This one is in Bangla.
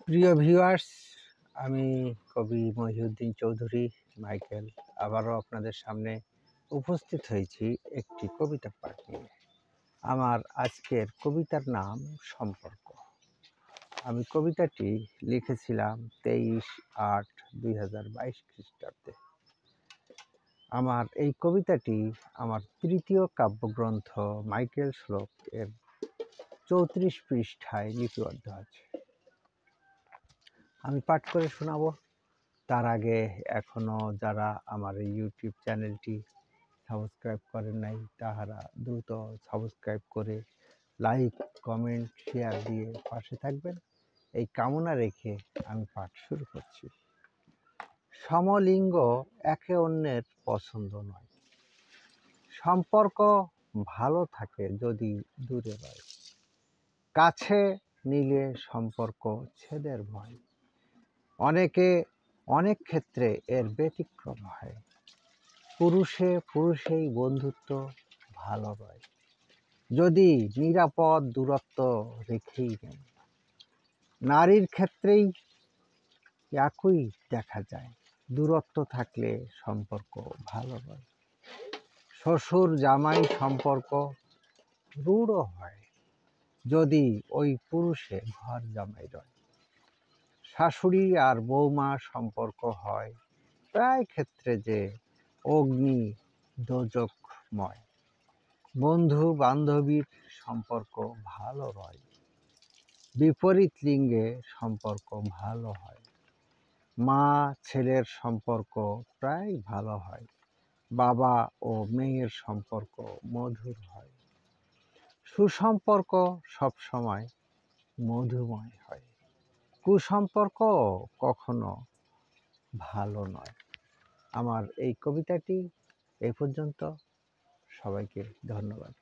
প্রিয় ভিউয়ার্স, আমি কবি মহিউদ্দিন চৌধুরী মাইকেল আবারও আপনাদের সামনে উপস্থিত হয়েছি একটি কবিতা পাঠ নিয়ে। আমার আজকের কবিতার নাম সম্পর্ক। আমি কবিতাটি লিখেছিলাম 23/8/2022 খ্রিস্টাব্দে। আমার এই কবিতাটি আমার তৃতীয় কাব্যগ্রন্থ মাইকেল শ্লোক এর 34 পৃষ্ঠায় লিপিবদ্ধ আছে। আমি পাঠ করে শোনাবো। তার আগে এখনও যারা আমার এই ইউটিউব চ্যানেলটি সাবস্ক্রাইব করেন নাই, তাহারা দ্রুত সাবস্ক্রাইব করে লাইক, কমেন্ট, শেয়ার দিয়ে পাশে থাকবেন, এই কামনা রেখে আমি পাঠ শুরু করছি। সমলিঙ্গ একে অন্যের পছন্দ নয়, সম্পর্ক ভালো থাকে যদি দূরে রয়, কাছে নিলে সম্পর্ক ছেদের ভয়, অনেক ক্ষেত্রে এর ব্যতিক্রম হয়, পুরুষেই বন্ধুত্ব ভালো রয়, যদি নিরাপদ দূরত্ব রেখেই নেন। নারীর ক্ষেত্রেই একই দেখা যায়, দূরত্ব থাকলে সম্পর্ক ভালো রয়, শ্বশুর জামাই সম্পর্ক রূঢ় হয়, যদি ওই পুরুষে ঘর জামাই রয়, শাশুড়ি আর বৌমা সম্পর্ক হয় প্রায় ক্ষেত্রে যে অগ্নি দোজখময়, বন্ধু বান্ধবীর সম্পর্ক ভালো রয়, বিপরীত লিঙ্গে সম্পর্ক ভালো হয়, মা ছেলের সম্পর্ক প্রায় ভালো হয়, বাবা ও মেয়ের সম্পর্ক মধুর হয়, সুসম্পর্ক সবসময় মধুময় হয়, কুসম্পর্ক কখনো ভালো নয়। আমার এই কবিতাটি এই পর্যন্ত। সবাইকে ধন্যবাদ।